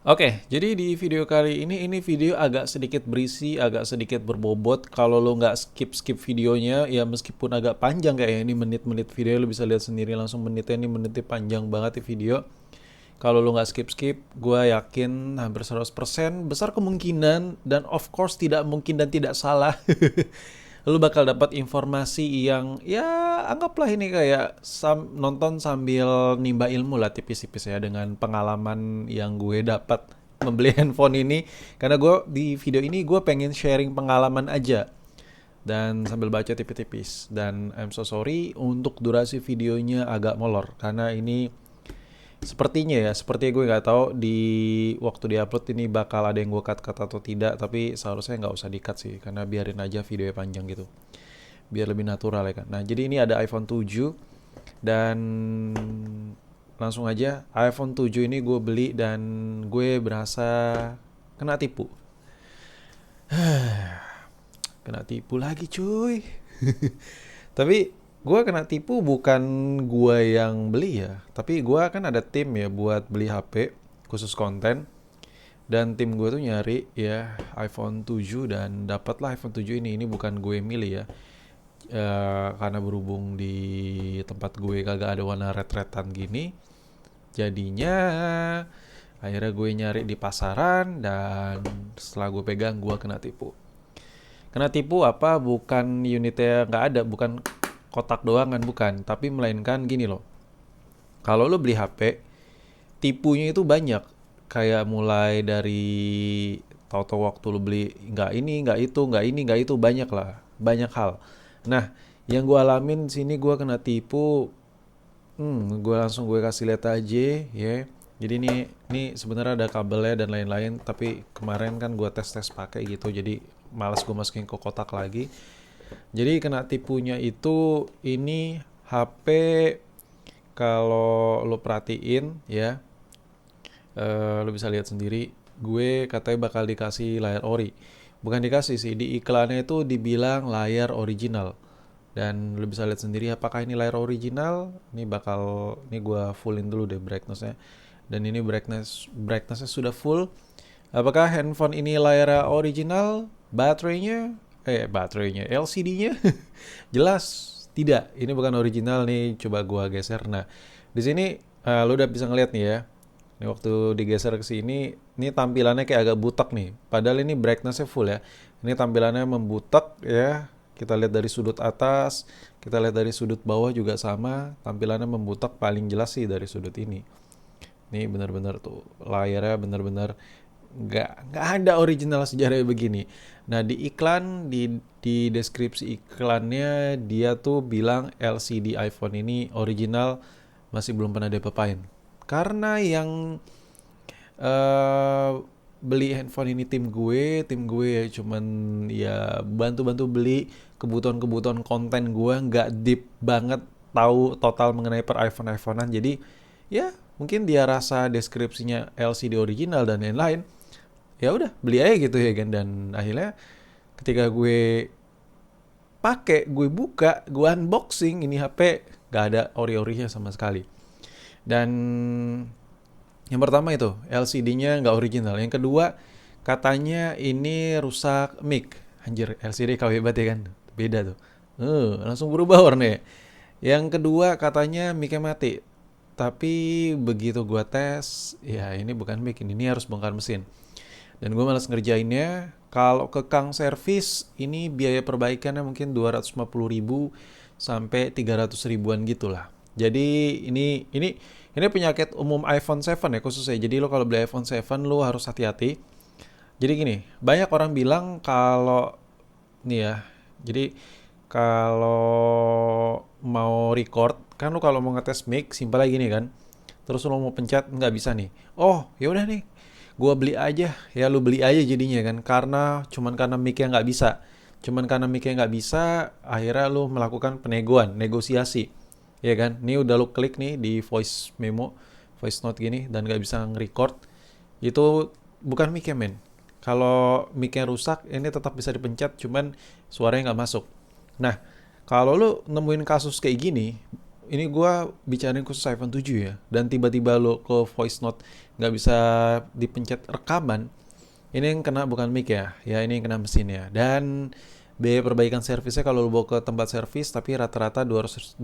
Oke, jadi di video kali ini video agak sedikit berisi, agak sedikit berbobot. Kalau lo nggak skip videonya, ya meskipun agak panjang kayak ini menit-menit video, lo bisa lihat sendiri langsung menitnya, ini menitnya panjang banget di video. Kalau lo nggak skip, gue yakin hampir 100% besar kemungkinan dan of course tidak mungkin dan tidak salah. Lu bakal dapat informasi yang ya anggaplah ini kayak nonton sambil nimba ilmu lah tipis-tipis ya dengan pengalaman yang gue dapat membeli handphone ini, karena gue di video ini gue pengen sharing pengalaman aja dan sambil baca tipis-tipis. Dan I'm so sorry untuk durasi videonya agak molor karena ini sepertinya ya, seperti gue nggak tahu di waktu diupload ini bakal ada yang gue cut atau tidak, tapi seharusnya nggak usah di cut sih, karena biarin aja videonya panjang gitu, biar lebih natural ya kan. Nah jadi ini ada iPhone 7 dan langsung aja iPhone 7 ini gue beli dan gue berasa kena tipu. Kena tipu lagi cuy. Tapi gue kena tipu bukan gue yang beli ya, tapi gue kan ada tim ya buat beli HP khusus konten, dan tim gue tuh nyari ya iPhone 7 dan dapatlah iPhone 7 ini. Ini bukan gue milih ya. Karena berhubung di tempat gue kagak ada warna red-redan gini, jadinya akhirnya gue nyari di pasaran dan setelah gue pegang gue kena tipu. Kena tipu apa? Bukan unitnya nggak ada, bukan kotak doang kan, bukan. Tapi melainkan gini loh. Kalau lo beli HP, tipunya itu banyak. Kayak mulai dari tahu-tahu waktu lo beli nggak ini, nggak itu, nggak ini, nggak itu, banyak lah, banyak hal. Nah, yang gue alamin sini gue kena tipu. Gue langsung gue kasih lihat aja ya. Jadi ini sebenarnya ada kabelnya dan lain-lain, tapi kemarin kan gue tes pakai gitu, jadi malas gue masukin ke kotak lagi. Jadi kena tipunya itu ini HP, kalau lo perhatiin ya, lo bisa lihat sendiri. Gue katanya bakal dikasih layar ori. Bukan dikasih sih, di iklannya itu dibilang layar original. Dan lo bisa lihat sendiri apakah ini layar original. Ini gue fullin dulu deh brightnessnya. Dan ini brightnessnya sudah full. Apakah handphone ini layar original? Baterainya, LCD-nya jelas tidak. Ini bukan original nih. Coba gua geser. Nah, di sini lu udah bisa ngeliat nih ya. Ini waktu digeser ke sini, ini tampilannya kayak agak butek nih. Padahal ini brightness-nya full ya. Ini tampilannya membutek ya. Kita lihat dari sudut atas, kita lihat dari sudut bawah juga sama. Tampilannya membutek, paling jelas sih dari sudut ini. Ini benar-benar tuh layarnya benar-benar nggak ada original sejarah begini. Nah di iklan, di deskripsi iklannya dia tuh bilang LCD iPhone ini original, masih belum pernah diapa-apain. Karena yang eh beli handphone ini tim gue ya cuman ya bantu-bantu beli kebutuhan-kebutuhan konten gue, nggak deep banget tahu total mengenai per iPhone-iPhonean. Jadi ya mungkin dia rasa deskripsinya LCD original dan lain-lain, ya udah beli aja gitu ya kan. Dan akhirnya ketika gue pakai, gue buka, gue unboxing, ini HP gak ada ori-orinya sama sekali. Dan yang pertama itu LCD-nya nggak original. Yang kedua katanya ini rusak mic. Anjir, LCD KW banget ya kan, beda tuh. Langsung berubah warnanya. Yang kedua katanya mic-nya mati. Tapi begitu gua tes, ya ini bukan mic, ini harus bongkar mesin. Dan gue malas ngerjainnya. Kalau ke Kang Servis, ini biaya perbaikannya mungkin 250.000 sampai 300 ribuan gitulah. Jadi ini penyakit umum iPhone 7 ya khususnya. Jadi lo kalau beli iPhone 7 lo harus hati-hati. Jadi gini, banyak orang bilang kalau nih ya. Jadi kalau mau record kan lo, kalau mau ngetes mic simpel lagi nih kan. Terus lo mau pencet nggak bisa nih. Oh, ya udah nih, gua beli aja. Ya lu beli aja jadinya kan, karena mic-nya nggak bisa. Cuman karena mic-nya nggak bisa, akhirnya lu melakukan penegoan, negosiasi. Ya kan, ini udah lu klik nih di voice memo, voice note gini, dan nggak bisa nge-record. Itu bukan mic-nya men. Kalau mic-nya rusak, ini tetap bisa dipencet, cuman suaranya nggak masuk. Nah, kalau lu nemuin kasus kayak gini, ini gua bicarain khusus iPhone 7 ya, dan tiba-tiba lo ke voice note nggak bisa dipencet rekaman, ini yang kena bukan mic ya, ya ini yang kena mesin ya. Dan biaya perbaikan servisnya kalau lo bawa ke tempat servis, tapi rata-rata 250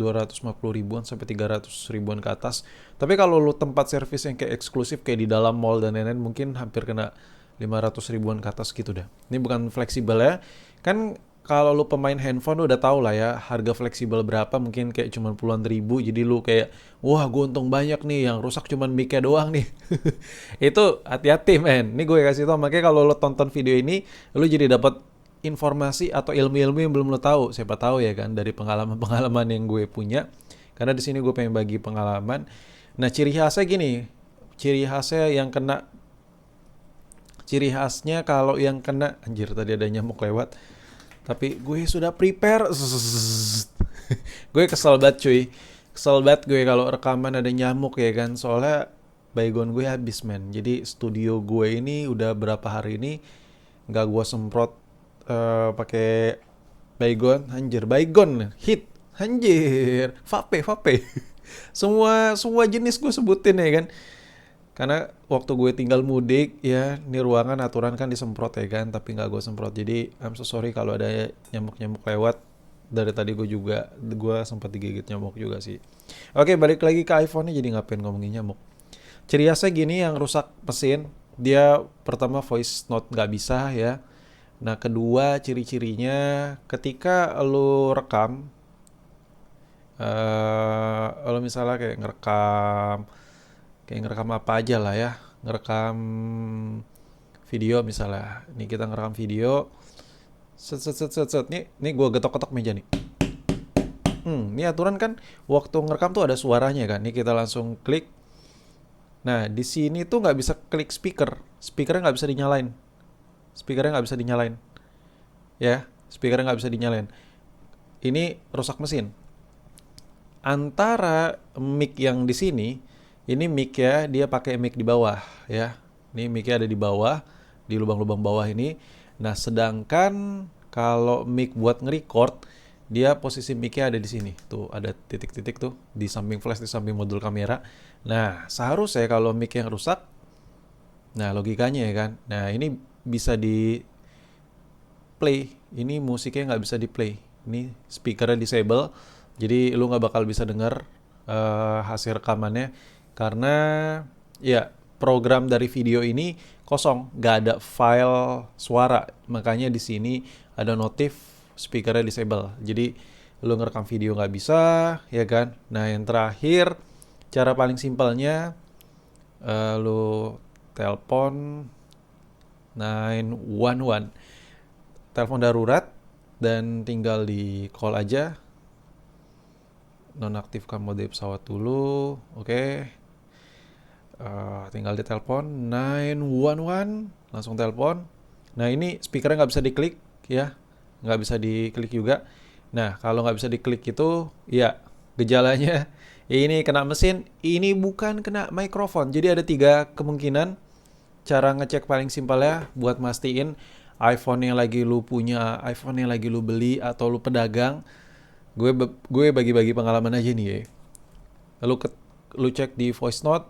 ribuan sampai 300 ribuan ke atas. Tapi kalau lo tempat servis yang kayak eksklusif kayak di dalam mall dan lain-lain, mungkin hampir kena 500 ribuan ke atas gitu dah. Ini bukan fleksibel ya. Kan kalau lu pemain handphone lu udah tau lah ya harga fleksibel berapa, mungkin kayak cuman puluhan ribu, jadi lu kayak wah gue untung banyak nih, yang rusak cuman mic-nya doang nih. Itu hati-hati men, ini gue kasih tau, makanya kalau lu tonton video ini lu jadi dapat informasi atau ilmu-ilmu yang belum lu tahu, siapa tahu ya kan, dari pengalaman-pengalaman yang gue punya, karena di sini gue pengen bagi pengalaman. Nah ciri khasnya gini, ciri khasnya yang kena ciri khasnya kalau yang kena, anjir tadi ada nyamuk lewat, tapi gue sudah prepare. Gue kesel banget cuy, kesel banget gue kalau rekaman ada nyamuk ya kan, soalnya baygon gue habis men. Jadi studio gue ini udah berapa hari ini nggak gue semprot pakai baygon. Anjir baygon hit, anjir vape vape. Semua jenis gue sebutin ya kan, karena waktu gue tinggal mudik ya, ini ruangan aturan kan disemprot ya kan, tapi nggak gue semprot. Jadi I'm so sorry kalau ada nyamuk-nyamuk lewat. Dari tadi gue sempat digigit nyamuk juga sih. Oke, balik lagi ke iPhone-nya, jadi ngapain ngomongin nyamuk. Ciri khasnya gini yang rusak mesin, dia pertama voice note nggak bisa ya. Nah kedua ciri-cirinya ketika lo rekam, lo misalnya kayak ngerekam apa aja lah ya, ngerekam video misalnya, nih kita ngerekam video, set set set set set, nih gue getok-getok meja nih. Ini aturan kan waktu ngerekam tuh ada suaranya kan, nih kita langsung klik. Nah di sini tuh nggak bisa klik speakernya nggak bisa dinyalain, ya, speakernya nggak bisa dinyalain. Ini rusak mesin. Antara mic yang di sini, ini mic ya, dia pakai mic di bawah ya. Ini mic-nya ada di bawah, di lubang-lubang bawah ini. Nah, sedangkan kalau mic buat nge-record, dia posisi mic-nya ada di sini. Tuh, ada titik-titik tuh di samping flash, di samping modul kamera. Nah, seharusnya kalau mic yang rusak, nah logikanya ya kan. Nah, ini bisa di play, ini musiknya nggak bisa di play. Ini speakernya disable, jadi lu nggak bakal bisa denger hasil rekamannya, karena ya program dari video ini kosong, nggak ada file suara. Makanya di sini ada notif speakernya disable, jadi lu ngerekam video nggak bisa ya kan. Nah yang terakhir, cara paling simpelnya lu telepon 911, telepon darurat, dan tinggal di call aja, nonaktifkan mode pesawat dulu, oke. Tinggal di telepon 911, langsung telepon. Nah ini speakernya nggak bisa diklik ya, nggak bisa diklik juga. Nah kalau nggak bisa diklik itu ya gejalanya ini kena mesin, ini bukan kena mikrofon. Jadi ada 3 kemungkinan. Cara ngecek paling simpel ya, buat mastiin iPhone yang lagi lu punya, iPhone yang lagi lu beli atau lu pedagang. Gue bagi-bagi pengalaman aja nih ya. Lu cek di voice note,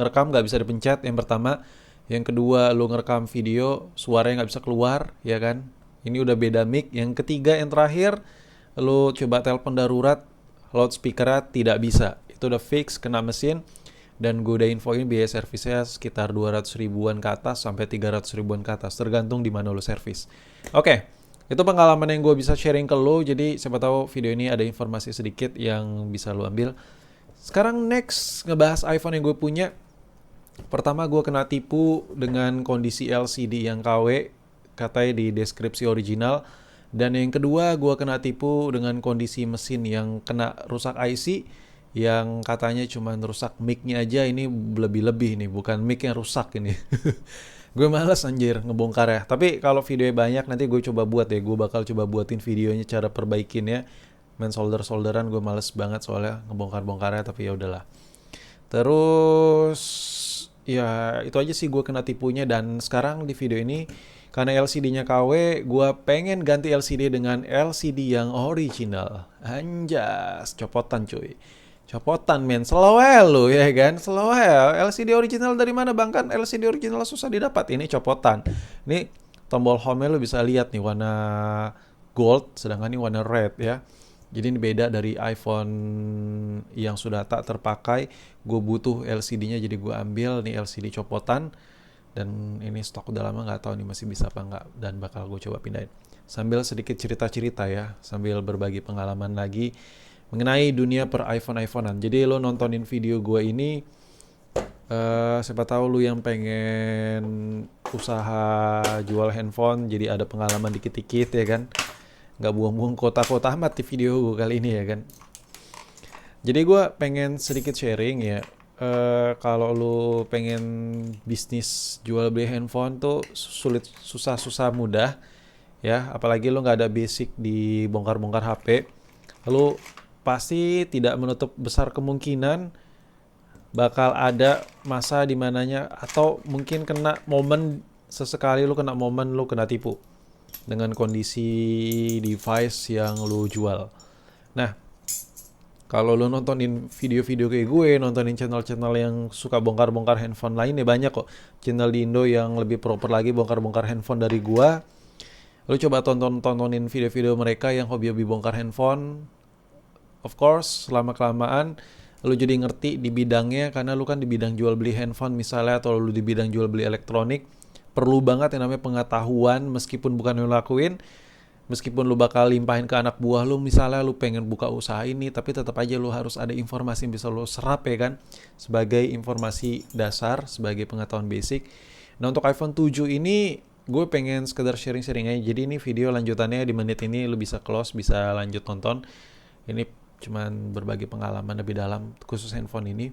ngerekam nggak bisa dipencet yang pertama. Yang kedua, lu ngerekam video, suaranya nggak bisa keluar ya kan. Ini udah beda mic. Yang ketiga, yang terakhir, lu coba telepon darurat, loudspeakernya tidak bisa. Itu udah fix kena mesin. Dan gue udah infoin biaya servisnya sekitar 200 ribuan ke atas sampai 300 ribuan ke atas, tergantung di mana lo servis. Oke, itu pengalaman yang gue bisa sharing ke lo. Jadi siapa tahu video ini ada informasi sedikit yang bisa lo ambil. Sekarang next ngebahas iPhone yang gue punya. Pertama gue kena tipu dengan kondisi LCD yang KW, katanya di deskripsi original. Dan yang kedua gue kena tipu dengan kondisi mesin yang kena rusak IC, yang katanya cuma rusak mic-nya aja. Ini lebih-lebih nih, bukan mic yang rusak ini. Gue males anjir ngebongkar ya. Tapi kalau videonya banyak nanti gue coba buat ya. Gue bakal coba buatin videonya cara perbaikinnya. Main solderan gue males banget soalnya ngebongkar-bongkarnya, tapi ya udahlah. Terus Ya itu aja sih gue kena tipunya, dan sekarang di video ini karena LCD-nya KW, gue pengen ganti LCD dengan LCD yang original. Anjas, copotan cuy. Copotan men, selawel lu ya kan, selawel. LCD original dari mana bang? Kan LCD original susah didapat. Ini copotan. Ini tombol home-nya lu bisa lihat nih warna gold, sedangkan ini warna red ya. Jadi ini beda dari iPhone yang sudah tak terpakai. Gue butuh LCD-nya, jadi gue ambil nih LCD copotan. Dan ini stok udah lama, nggak tahu nih masih bisa apa nggak, dan bakal gue coba pindahin. Sambil sedikit cerita-cerita ya, sambil berbagi pengalaman lagi mengenai dunia per iPhone-iPhonean. Jadi lo nontonin video gue ini, siapa tahu lu yang pengen usaha jual handphone, jadi ada pengalaman dikit-dikit ya kan. Nggak buang-buang kota-kota amat di video gue kali ini ya kan. Jadi gue pengen sedikit sharing ya. Kalau lu pengen bisnis jual beli handphone tuh sulit, susah mudah ya. Apalagi lu nggak ada basic di bongkar-bongkar HP, lu pasti tidak menutup besar kemungkinan bakal ada masa dimananya, atau mungkin kena momen, sesekali lu kena momen lu kena tipu dengan kondisi device yang lu jual. Nah, kalau lo nontonin video-video kayak gue, nontonin channel-channel yang suka bongkar-bongkar handphone lain ya banyak kok. Channel di Indo yang lebih proper lagi bongkar-bongkar handphone dari gua. Lo coba tontonin video-video mereka yang hobi-hobi bongkar handphone. Of course, lama-kelamaan lo jadi ngerti di bidangnya, karena lo kan di bidang jual beli handphone misalnya, atau lo di bidang jual beli elektronik. Perlu banget yang namanya pengetahuan, meskipun bukan lo lakuin. Meskipun lu bakal limpahin ke anak buah lu, misalnya lu pengen buka usaha ini, tapi tetap aja lu harus ada informasi yang bisa lu serap ya kan, sebagai informasi dasar, sebagai pengetahuan basic. Nah untuk iPhone 7 ini gue pengen sekedar sharing-sharing aja. Jadi ini video lanjutannya di menit ini, lu bisa close, bisa lanjut tonton. Ini cuman berbagi pengalaman lebih dalam khusus handphone ini.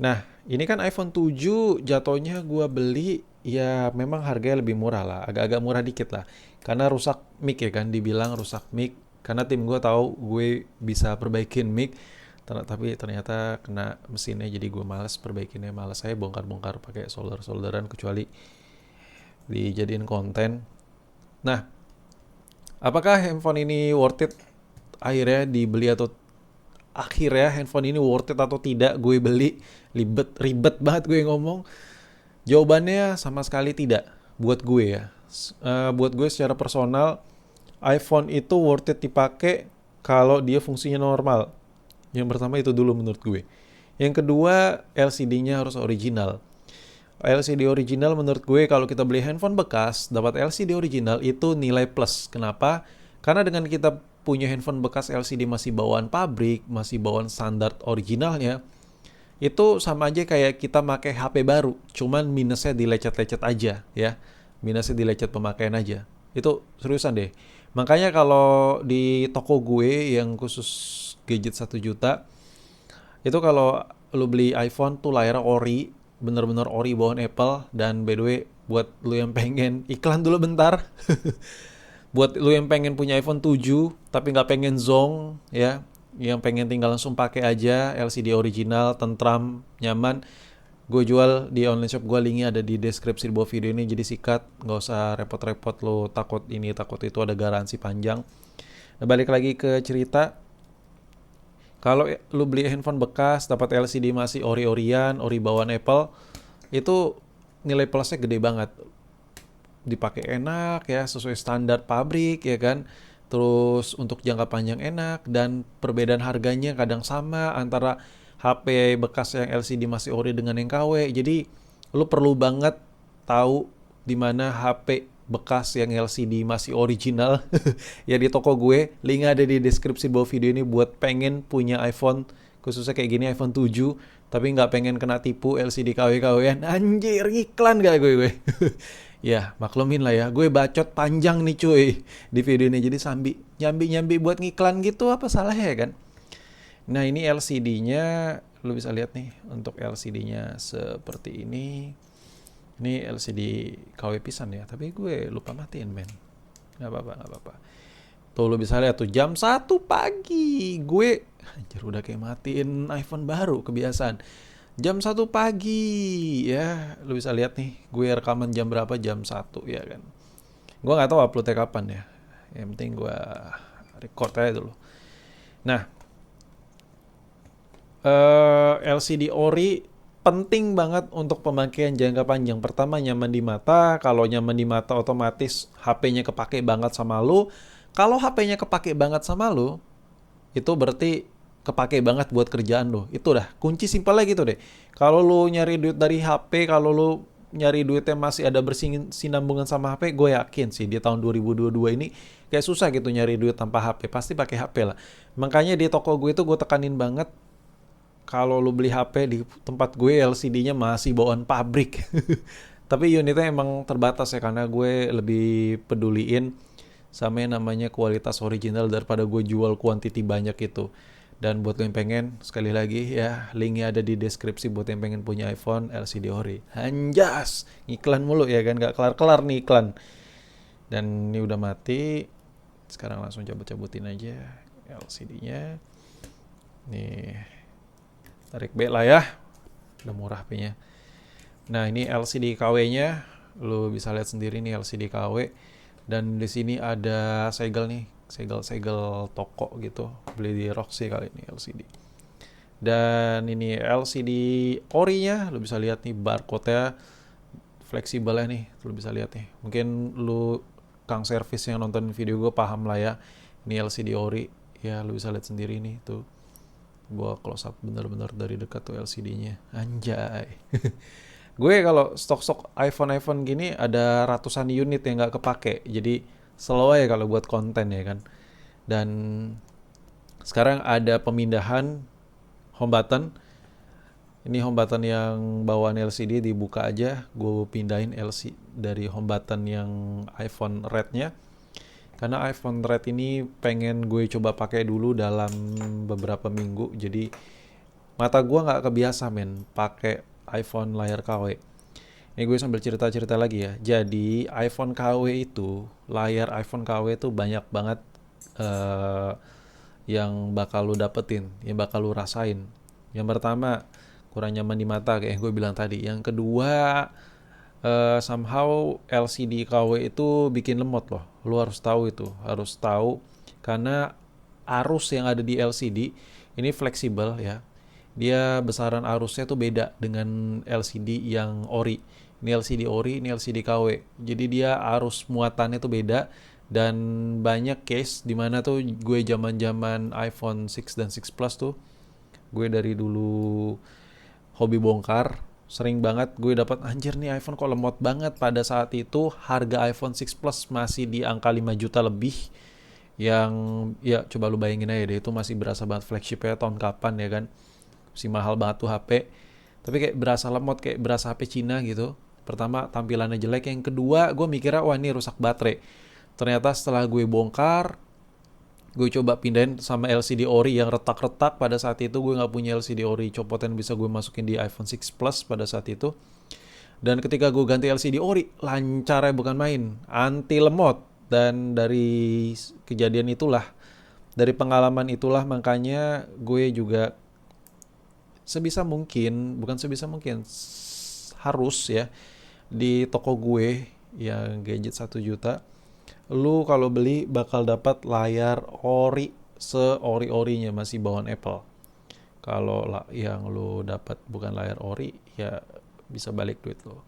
Nah, ini kan iPhone 7 jatuhnya gua beli ya memang harganya lebih murah lah, agak-agak murah dikit lah. Karena rusak mic ya kan, dibilang rusak mic. Karena tim gua tahu gue bisa perbaikin mic, tapi ternyata kena mesinnya, jadi gue males perbaikinnya, males saya bongkar-bongkar pakai solder-solderan, kecuali dijadiin konten. Nah, apakah handphone ini worth it akhirnya dibeli, atau akhirnya handphone ini worth it atau tidak gue beli? Ribet banget gue ngomong. Jawabannya sama sekali tidak buat gue ya. Buat gue secara personal, iPhone itu worth it dipakai kalau dia fungsinya normal. Yang pertama itu dulu menurut gue. Yang kedua, LCD-nya harus original. LCD original menurut gue, kalau kita beli handphone bekas dapat LCD original itu nilai plus. Kenapa? Karena dengan kita punya handphone bekas LCD masih bawaan pabrik, masih bawaan standar originalnya, itu sama aja kayak kita pakai HP baru, cuman minusnya dilecet-lecet aja ya. Minusnya dilecet pemakaian aja. Itu seriusan deh. Makanya kalau di toko gue yang khusus gadget 1 juta, itu kalau lu beli iPhone tuh layarnya ori, bener-bener ori bawaan Apple. Dan by the way, buat lu yang pengen iklan dulu bentar. Buat lu yang pengen punya iPhone 7 tapi nggak pengen zong ya, yang pengen tinggal langsung pakai aja LCD original, tentram, nyaman, gue jual di online shop gue. Linknya ada di deskripsi di bawah video ini, jadi sikat, nggak usah repot-repot lo takut ini takut itu, ada garansi panjang. Nah balik lagi ke cerita, kalau lu beli handphone bekas dapat LCD masih ori-orian, ori bawaan Apple, itu nilai plusnya gede banget. Dipakai enak ya, sesuai standar pabrik ya kan. Terus untuk jangka panjang enak, dan perbedaan harganya kadang sama antara HP bekas yang LCD masih ori dengan yang KW. Jadi lu perlu banget tahu di mana HP bekas yang LCD masih original ya di toko gue. Link ada di deskripsi bawah video ini buat pengen punya iPhone khususnya kayak gini, iPhone 7, tapi nggak pengen kena tipu LCD KW-KW-an. Anjir, iklan gak gue? Ya maklumin lah ya, gue bacot panjang nih cuy di video ini, jadi nyambi buat ngiklan gitu, apa salahnya ya kan. Nah ini LCD-nya, lu bisa lihat nih untuk LCD-nya seperti ini. Ini LCD KW pisan ya, tapi gue lupa matiin men. Gak apa-apa. Tuh lu bisa lihat tuh jam 1 pagi gue anjir udah kayak matiin iPhone baru, kebiasaan. Jam 1 pagi ya, lu bisa lihat nih gue rekaman jam berapa, jam 1 ya kan. Gue nggak tahu uploadnya kapan ya, yang penting gue record aja dulu. Nah, LCD ori penting banget untuk pemakaian jangka panjang. Pertama, nyaman di mata. Kalau nyaman di mata, otomatis HP-nya kepake banget sama lu. Kalau HP-nya kepake banget sama lu, itu berarti kepake banget buat kerjaan lo. Itu dah kunci simpelnya gitu deh. Kalau lu nyari duit dari HP, kalau lu nyari duitnya masih ada bersinambungan sama HP, gue yakin sih di tahun 2022 ini kayak susah gitu nyari duit tanpa HP. Pasti pakai HP lah. Makanya di toko gue itu gue tekanin banget, kalau lu beli HP di tempat gue LCD-nya masih bawaan pabrik. Tapi unitnya emang terbatas ya, karena gue lebih peduliin sama yang namanya kualitas original daripada gue jual quantity banyak itu. Dan buat lo yang pengen, sekali lagi ya, linknya ada di deskripsi buat yang pengen punya iPhone LCD ori. Anjas, iklan mulu ya kan, gak kelar-kelar nih iklan. Dan ini udah mati, sekarang langsung cabut-cabutin aja LCD-nya. Nih, tarik B lah ya, udah murah HP-nya. Nah, ini LCD KW-nya, lo bisa lihat sendiri nih LCD KW. Dan di sini ada segel nih, segel-segel toko gitu. Beli di Roxy kali ini LCD. Dan ini LCD ori-nya, lo bisa lihat nih barcode-nya fleksibel ya nih, lo bisa lihat nih. Mungkin lo kang servis yang nonton video gue paham lah ya. Ini LCD ori, ya lo bisa lihat sendiri nih tuh. Gua close up bener-bener dari dekat tuh LCD-nya. Anjay. Gue kalau stok-stok iPhone gini ada ratusan unit yang nggak kepake. Jadi slow aja kalau buat konten ya kan. Dan sekarang ada pemindahan home button. Ini home button yang bawaan LCD dibuka aja. Gue pindahin LCD dari home button yang iPhone Red-nya. Karena iPhone Red ini pengen gue coba pakai dulu dalam beberapa minggu. Jadi mata gue nggak kebiasa men pakai iPhone layar KW. Ini gue sambil cerita-cerita lagi ya. Jadi iPhone KW itu, layar iPhone KW itu banyak banget yang bakal lu dapetin, yang bakal lu rasain. Yang pertama, kurang nyaman di mata kayak yang gue bilang tadi. Yang kedua, somehow LCD KW itu bikin lemot loh. Lu harus tahu itu, harus tahu karena arus yang ada di LCD ini fleksibel ya. Dia besaran arusnya tuh beda dengan LCD yang ori. Ini LCD ori, ini LCD KW. Jadi dia arus muatannya tuh beda dan banyak case dimana tuh gue zaman-zaman iPhone 6 dan 6 Plus tuh, gue dari dulu hobi bongkar, sering banget gue dapat anjir nih iPhone kok lemot banget. Pada saat itu harga iPhone 6 Plus masih di angka 5 juta lebih. Yang ya coba lu bayangin aja deh, itu masih berasa banget flagshipnya tahun kapan ya kan. Si mahal banget tuh HP. Tapi kayak berasa lemot, kayak berasa HP Cina gitu. Pertama tampilannya jelek, yang kedua gue mikirnya wah ini rusak baterai. Ternyata setelah gue bongkar, gue coba pindahin sama LCD ori yang retak-retak. Pada saat itu gue nggak punya LCD ori copotan bisa gue masukin di iPhone 6 Plus pada saat itu. Dan ketika gue ganti LCD ori, lancarnya bukan main, anti lemot. Dan dari kejadian itulah, dari pengalaman itulah makanya gue juga sebisa mungkin, bukan sebisa mungkin, harus ya, di toko gue yang gadget 1 juta, lu kalau beli bakal dapat layar ori seori-orinya, masih bawaan Apple. Kalau yang lu dapat bukan layar ori, ya bisa balik duit lo.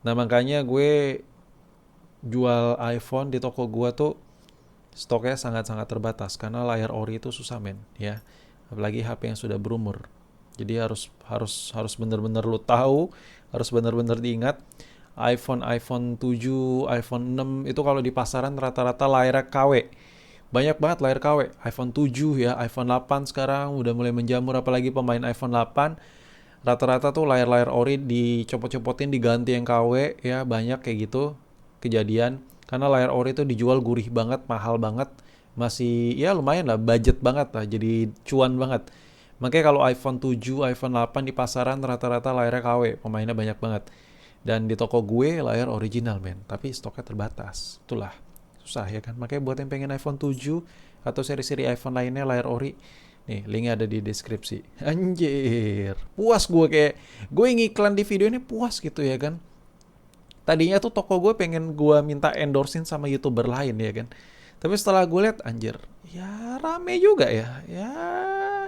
Nah makanya gue jual iPhone di toko gue tuh stoknya sangat-sangat terbatas karena layar ori itu susah men ya, apalagi HP yang sudah berumur. Jadi harus benar-benar lu tahu, harus benar-benar diingat. iPhone 7, iPhone 6 itu kalau di pasaran rata-rata layar KW. Banyak banget layar KW. iPhone 7 ya, iPhone 8 sekarang udah mulai menjamur, apalagi pemain iPhone 8. Rata-rata tuh layar-layar ori dicopot-copotin diganti yang KW ya, banyak kayak gitu kejadian. Karena layar ori itu dijual gurih banget, mahal banget. Masih ya lumayan lah, budget banget lah, jadi cuan banget. Makanya kalau iPhone 7, iPhone 8 di pasaran rata-rata layarnya KW, pemainnya banyak banget. Dan di toko gue layar original men, tapi stoknya terbatas. Itulah susah ya kan. Makanya buat yang pengen iPhone 7 atau seri-seri iPhone lainnya layar ori, Nih, linknya ada di deskripsi. Anjir, puas gue kayak gue ngiklan di video ini puas gitu ya kan. Tadinya tuh toko gue pengen gue minta endorsein sama YouTuber lain ya kan. Tapi setelah gue lihat anjir, ya rame juga ya. Ya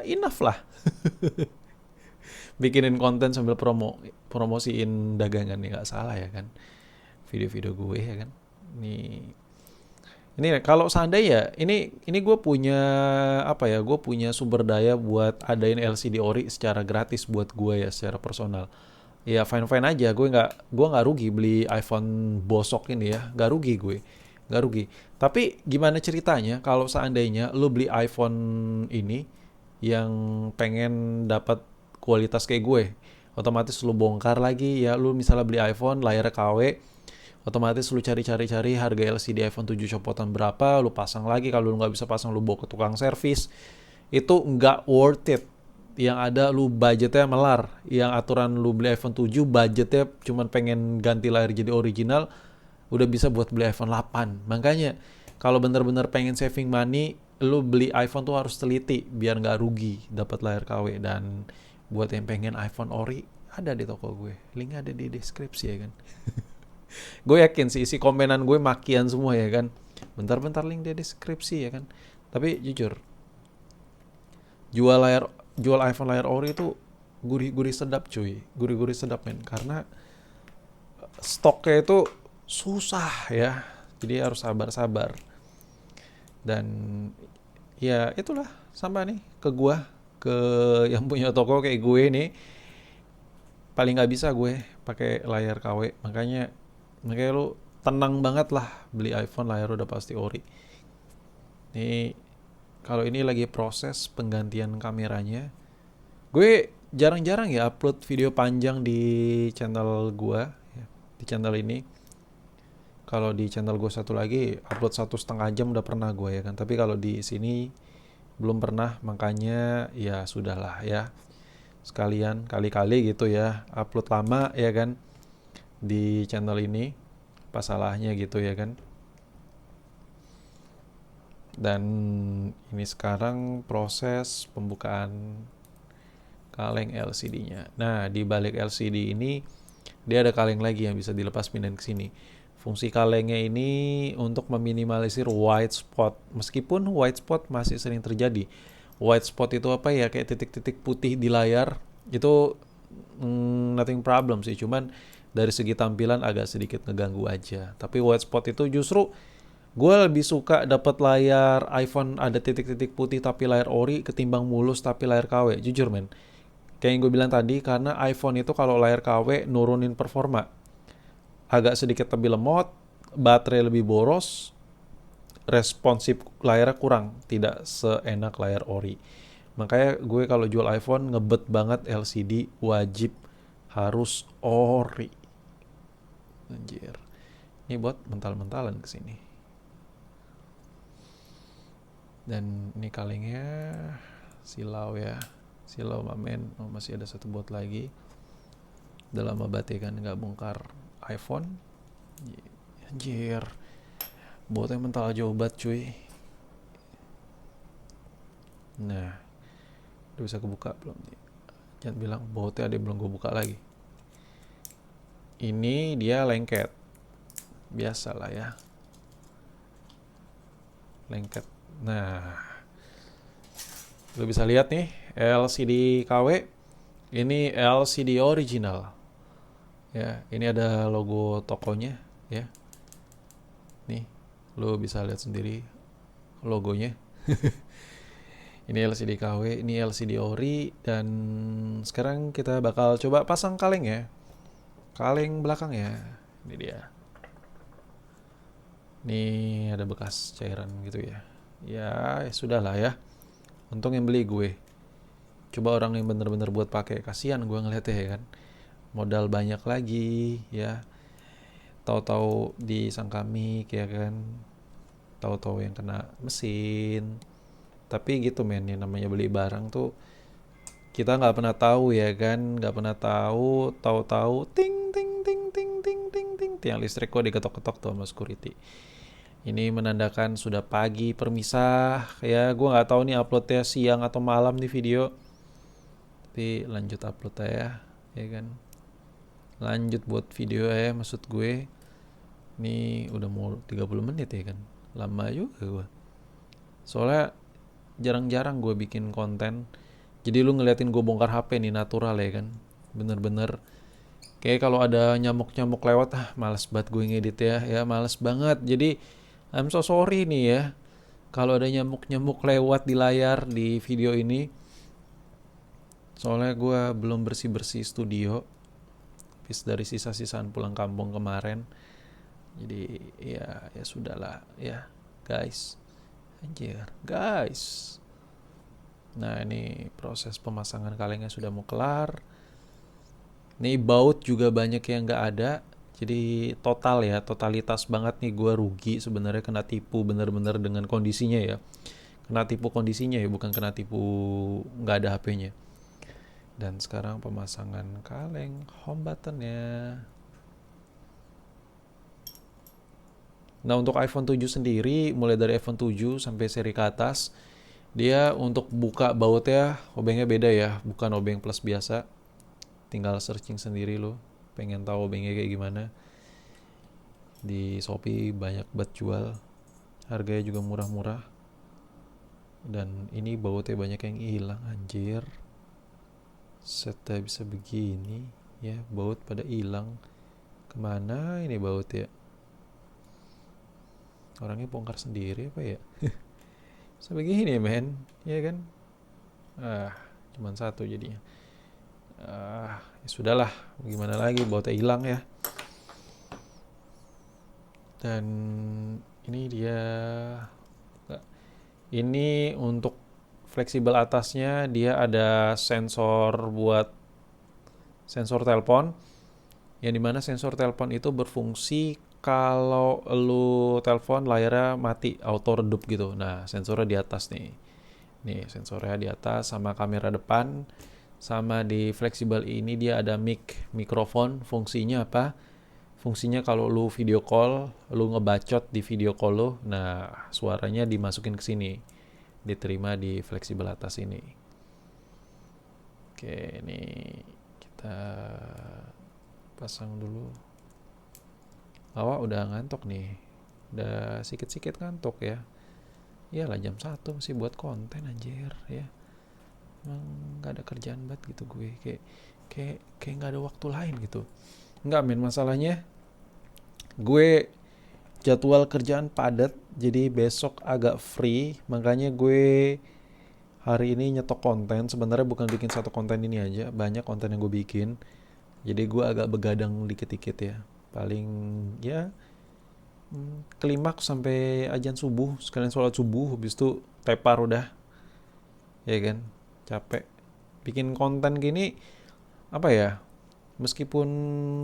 enough lah. Bikinin konten sambil promosiin dagangan nih nggak salah ya kan. Video-video gue ya kan. Nih ini kalau seandainya ini gue punya apa ya? Gue punya sumber daya buat adain LCD ori secara gratis buat gue ya secara personal. Ya fine fine aja, gue nggak rugi beli iPhone bosok ini ya, nggak rugi gue, nggak rugi. Tapi gimana ceritanya kalau seandainya lu beli iPhone ini yang pengen dapat kualitas kayak gue, otomatis lu bongkar lagi ya, lu misalnya beli iPhone layar KW, otomatis lu cari-cari harga LCD iPhone 7 copotan berapa, lu pasang lagi, kalau lu nggak bisa pasang lu bawa ke tukang servis, itu nggak worth it. Yang ada lu budgetnya melar, yang aturan lu beli iPhone 7 budgetnya cuman pengen ganti layar jadi original, udah bisa buat beli iPhone 8. Makanya kalau bener-bener pengen saving money, lu beli iPhone tuh harus teliti biar nggak rugi dapat layar KW. Dan buat yang pengen iPhone ori, ada di toko gue, link ada di deskripsi ya kan. Gue yakin sih isi komenan gue makian semua ya kan, bentar-bentar link di deskripsi ya kan. Tapi jujur, jual layar jual iPhone layar ori itu gurih-gurih sedap cuy, gurih-gurih sedap men, karena stoknya itu susah ya, jadi harus sabar-sabar. Dan ya itulah, sama nih ke gua, ke yang punya toko kayak gue nih, paling nggak bisa gue pakai layar KW. Makanya lu tenang banget lah beli iPhone layar udah pasti ori. Nih kalau ini lagi proses penggantian kameranya. Gue jarang-jarang ya upload video panjang di channel gua ya, di channel ini. Kalau di channel gue satu lagi upload 1,5 jam udah pernah gue ya kan. Tapi kalau di sini belum pernah, makanya ya sudahlah ya. Sekalian kali-kali gitu ya upload lama ya kan di channel ini. Apa salahnya gitu ya kan. Dan ini sekarang proses pembukaan kaleng LCD-nya. Nah, di balik LCD ini dia ada kaleng lagi yang bisa dilepas pindahin ke sini. Fungsi kalengnya ini untuk meminimalisir white spot. Meskipun white spot masih sering terjadi. White spot itu apa ya? Kayak titik-titik putih di layar. Itu nothing problem sih. Cuman dari segi tampilan agak sedikit ngeganggu aja. Tapi white spot itu justru gue lebih suka dapat layar iPhone ada titik-titik putih tapi layar ori ketimbang mulus tapi layar KW. Jujur men. Kayak yang gue bilang tadi, karena iPhone itu kalau layar KW nurunin performa. Agak sedikit lebih lemot, baterai lebih boros, responsif layarnya kurang, tidak seenak layar ori. Makanya gue kalau jual iPhone ngebet banget LCD wajib harus ori. Anjir. Ini buat mental-mentalan kesini. Dan ini kalengnya silau ya. Silau mamen. Oh, masih ada satu bot lagi. Udah lama banget ya kan nggak bongkar iPhone. Anjir. Botnya mental jauh banget cuy. Nah. Udah bisa kebuka belum nih? Jangan bilang botnya ada belum gue buka lagi. Ini dia lengket. Biasalah ya. Lengket. Nah, lo bisa lihat nih LCD KW. Ini LCD original. Ya, ini ada logo tokonya ya. Nih, lo bisa lihat sendiri logonya. Ini LCD KW, ini LCD ori, dan sekarang kita bakal coba pasang kaleng ya. Kaleng belakang ya. Ini dia. Nih ada bekas cairan gitu ya. Ya sudahlah ya. Untung yang beli gue. Coba orang yang bener-bener buat pakai, kasihan gue ngeliatnya ya kan. Modal banyak lagi ya. Tahu-tahu disangka mic ya kan. Tahu-tahu yang kena mesin. Tapi gitu men, yang namanya beli barang tuh kita nggak pernah tahu ya kan, nggak pernah tahu. Tahu-tahu ting ting ting ting ting ting ting, tiang listrik kok diketok-ketok tuh sama security. Ini menandakan sudah pagi permisah ya. Gue nggak tahu nih uploadnya siang atau malam nih video. Tapi lanjut upload aja ya kan. Lanjut buat video ya maksud gue. Ini udah mau 30 menit ya kan. Lama juga gue. Soalnya jarang-jarang gue bikin konten. Jadi lu ngeliatin gue bongkar HP nih natural ya kan. Bener-bener kayak kalau ada nyamuk-nyamuk lewat males banget gue ngedit ya. Ya males banget. Jadi I'm so sorry nih ya. Kalau ada nyamuk-nyamuk lewat di layar di video ini. Soalnya gue belum bersih-bersih studio. Habis dari sisa-sisaan pulang kampung kemarin. Jadi ya sudahlah ya guys. Anjir guys. Nah ini proses pemasangan kalengnya sudah mau kelar. Nih baut juga banyak yang nggak ada. Jadi total ya, totalitas banget nih gue rugi sebenarnya kena tipu bener-bener dengan kondisinya ya. Kena tipu kondisinya ya, bukan kena tipu nggak ada HP-nya. Dan sekarang pemasangan kaleng home button-nya. Nah untuk iPhone 7 sendiri, mulai dari iPhone 7 sampai seri ke atas, dia untuk buka bautnya obengnya beda ya, bukan obeng plus biasa. Tinggal searching sendiri lo, pengen tahu obengnya kayak gimana. Di Shopee banyak banget jual, harganya juga murah-murah. Dan ini bautnya banyak yang hilang anjir. Setnya bisa begini ya, baut pada hilang. Kemana ini baut ya? Orangnya bongkar sendiri apa ya? Bisa begini ya men, ya kan? Cuman satu jadinya. Ya sudahlah, gimana lagi, bautnya hilang ya. Dan ini dia. Ini untuk fleksibel atasnya dia ada sensor buat sensor telepon. Yang dimana sensor telepon itu berfungsi kalau lu telepon layarnya mati auto redup gitu. Nah sensornya di atas nih. Nih sensornya di atas sama kamera depan. Sama di fleksibel ini dia ada mikrofon. Fungsinya apa? Fungsinya kalau lu video call, lu ngebacot di video call lu, nah suaranya dimasukin ke sini, diterima di fleksibel atas ini. Oke, ini kita pasang dulu. Awak udah ngantuk nih, udah sikit-sikit ngantuk ya. Iyalah jam 1 masih buat konten anjir ya. Emang gak ada kerjaan banget gitu gue, kayak gak ada waktu lain gitu. Enggak men, masalahnya gue jadwal kerjaan padat, jadi besok agak free, makanya gue hari ini nyetok konten. Sebenarnya bukan bikin satu konten ini aja, banyak konten yang gue bikin. Jadi gue agak begadang dikit-dikit ya. Paling ya klimaks sampai ajan subuh, sekalian sholat subuh, habis itu tepar udah. Ya kan? Capek. Bikin konten gini apa ya? Meskipun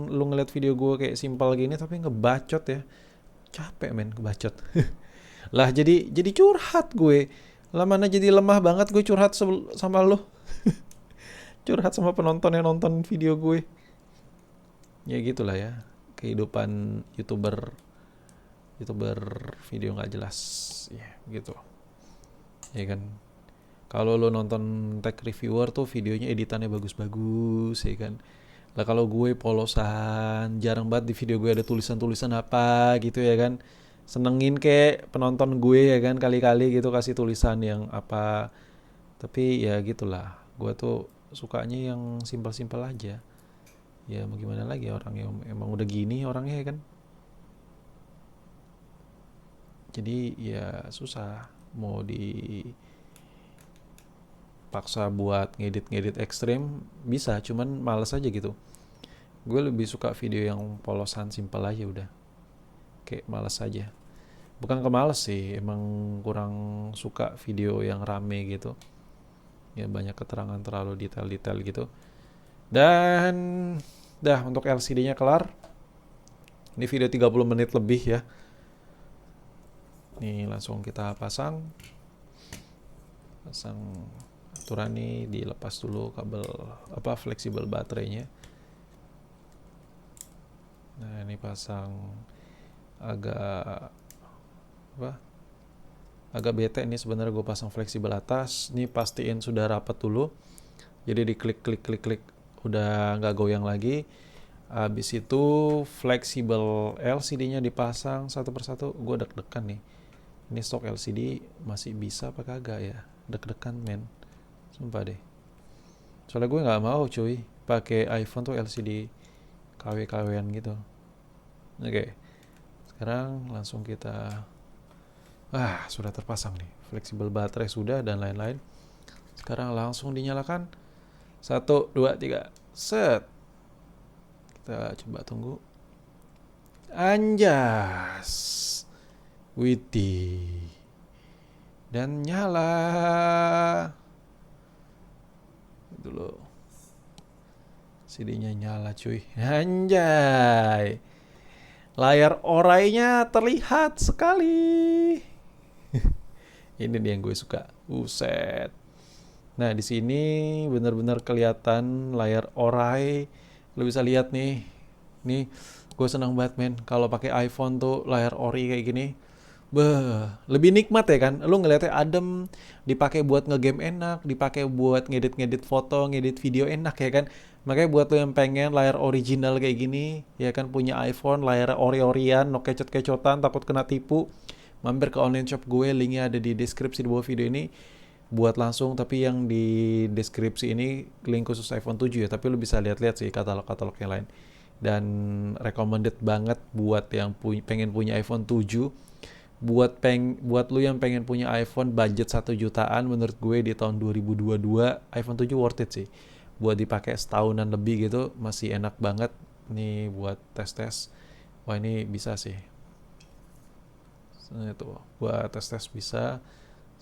lu ngeliat video gue kayak simpel gini tapi ngebacot ya. Capek men ngebacot. Lah jadi curhat gue. Lah mana jadi lemah banget gue curhat sama lu. Curhat sama penonton yang nonton video gue. Ya gitulah ya. Kehidupan YouTuber video nggak jelas. Ya gitu. Ya kan. Kalau lo nonton tech reviewer tuh videonya editannya bagus-bagus ya kan. Lah kalau gue polosan, jarang banget di video gue ada tulisan-tulisan apa gitu ya kan. Senengin kayak penonton gue ya kan, kali-kali gitu kasih tulisan yang apa. Tapi ya gitulah, gue tuh sukanya yang simpel-simpel aja. Ya mau gimana lagi, orang yang emang udah gini orangnya ya kan. Jadi ya susah mau dipaksa buat ngedit-ngedit ekstrim bisa, cuman males aja gitu. Gue lebih suka video yang polosan simpel aja udah. Kayak males aja. Bukan kemales sih, emang kurang suka video yang rame gitu. Ya banyak keterangan terlalu detail-detail gitu. Dan dah untuk LCD-nya kelar. Ini video 30 menit lebih ya. Nih langsung kita pasang aturan nih, dilepas dulu kabel fleksibel baterainya. Nah ini pasang agak apa, agak bete nih sebenarnya gue pasang fleksibel atas. Nih pastiin sudah rapat dulu. Jadi diklik klik klik klik udah nggak goyang lagi. Habis itu fleksibel LCD-nya dipasang satu persatu. Gue deg-degan nih. Ini stok LCD masih bisa apa kagak ya? Deg-degan men. Sumpah deh. Soalnya gue nggak mau cuy pakai iPhone tuh LCD KW-KW-an gitu. Oke. Sekarang langsung kita sudah terpasang nih. Fleksibel baterai sudah dan lain-lain. Sekarang langsung dinyalakan. 1, 2, 3. Set. Kita coba tunggu. Anjas. Widih. Dan nyala. Dulu. CD-nya nyala cuy. Anjay. Layar orainya terlihat sekali. Ini nih yang gue suka. Buset. Nah, di sini benar-benar kelihatan layar orai. Lo bisa lihat nih. Nih, gue senang banget men kalau pakai iPhone tuh layar ori kayak gini. Lebih nikmat ya kan? Lo ngeliatnya adem, dipakai buat ngegame enak, dipakai buat ngedit-ngedit foto, ngedit video enak ya kan? Makanya buat lo yang pengen layar original kayak gini, ya kan punya iPhone, layar ori-orian, no kecot-kecotan, takut kena tipu, mampir ke online shop gue, linknya ada di deskripsi di bawah video ini. Buat langsung, tapi yang di deskripsi ini link khusus iPhone 7 ya, tapi lu bisa lihat-lihat sih katalog-katalog yang lain. Dan recommended banget buat yang pengen punya iPhone 7. Buat lu yang pengen punya iPhone budget 1 jutaan, menurut gue di tahun 2022 iPhone 7 worth it sih. Buat dipakai setahunan lebih gitu, masih enak banget nih buat tes-tes. Wah, ini bisa sih. Itu buat tes-tes bisa.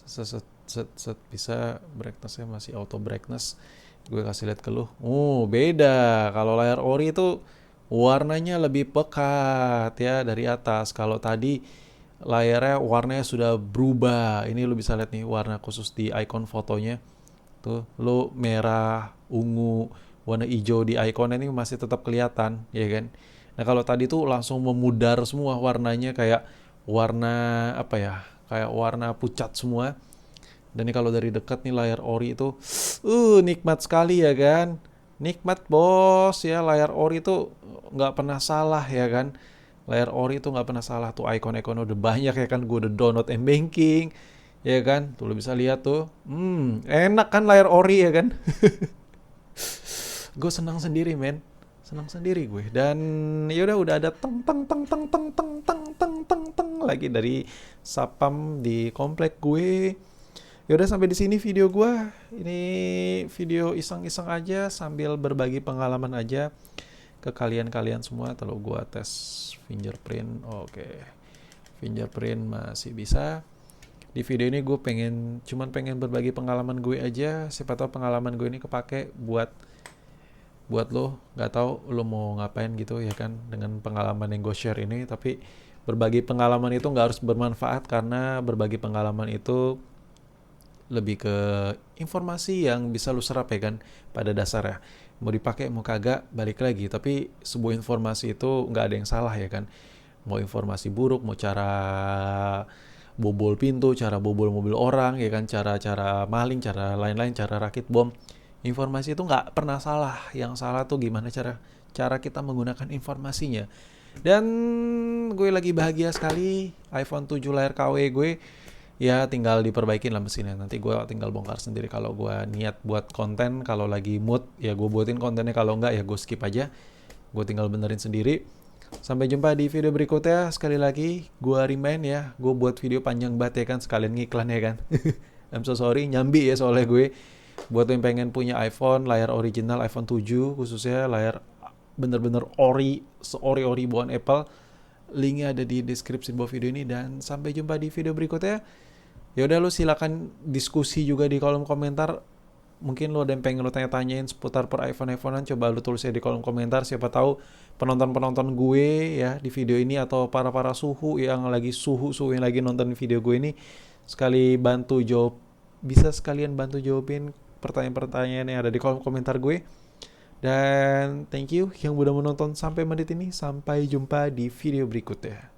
Set bisa, brightnessnya masih auto brightness. Gue kasih lihat ke lu. Beda. Kalau layar ori itu warnanya lebih pekat ya dari atas. Kalau tadi layarnya warnanya sudah berubah. Ini lu bisa lihat nih warna khusus di icon fotonya. Tuh, lu merah, ungu, warna hijau di ikonnya ini masih tetap kelihatan, ya kan? Nah, kalau tadi tuh langsung memudar semua warnanya kayak warna apa ya? Kayak warna pucat semua. Dan ini kalau dari dekat nih layar ori itu nikmat sekali ya kan. Nikmat bos ya, layar ori itu nggak pernah salah ya kan. Layar ori itu nggak pernah salah tuh, icon-icon udah banyak ya kan. Gue udah download M-Banking ya kan. Tuh lo bisa lihat tuh. Enak kan layar ori ya kan. Gue senang sendiri men. Senang sendiri gue. Dan yaudah udah ada teng teng teng teng teng teng teng teng teng teng lagi dari Sapam di komplek gue. Yaudah sampai di sini video gue. Ini video iseng-iseng aja sambil berbagi pengalaman aja ke kalian-kalian semua. Kalau gue tes fingerprint, oke. Fingerprint masih bisa. Di video ini gue cuman pengen berbagi pengalaman gue aja. Siapa tahu pengalaman gue ini kepake buat lo. Gak tahu lo mau ngapain gitu ya kan dengan pengalaman yang gue share ini. Tapi berbagi pengalaman itu gak harus bermanfaat, karena berbagi pengalaman itu lebih ke informasi yang bisa lu serap ya kan pada dasarnya. Mau dipakai mau kagak balik lagi, tapi sebuah informasi itu nggak ada yang salah ya kan. Mau informasi buruk, mau cara bobol pintu, cara bobol mobil orang ya kan, cara maling, cara lain-lain, cara rakit bom. Informasi itu nggak pernah salah. Yang salah tuh gimana cara kita menggunakan informasinya. Dan gue lagi bahagia sekali, iPhone 7 layar KW gue ya tinggal diperbaikin lah mesinnya. Nanti gue tinggal bongkar sendiri kalau gue niat buat konten. Kalau lagi mood ya gue buatin kontennya, kalau enggak ya gue skip aja. Gue tinggal benerin sendiri. Sampai jumpa di video berikutnya. Sekali lagi gue remind ya, gue buat video panjang banget ya kan, sekalian ngiklan ya kan. I'm so sorry, nyambi ya soalnya gue. Buat yang pengen punya iPhone layar original iPhone 7 khususnya, layar bener-bener ori, seori-ori buatan Apple, linknya ada di deskripsi bawah video ini. Dan sampai jumpa di video berikutnya. Ya udah, lu silakan diskusi juga di kolom komentar. Mungkin lu ada yang pengen lu tanya-tanyain seputar per iPhone-iPhonean, coba lu tulis ya di kolom komentar. Siapa tahu penonton-penonton gue ya di video ini, atau para suhu yang lagi yang lagi nonton video gue ini, bisa sekalian bantu jawabin pertanyaan-pertanyaan yang ada di kolom komentar gue. Dan thank you yang udah menonton sampai menit ini. Sampai jumpa di video berikutnya.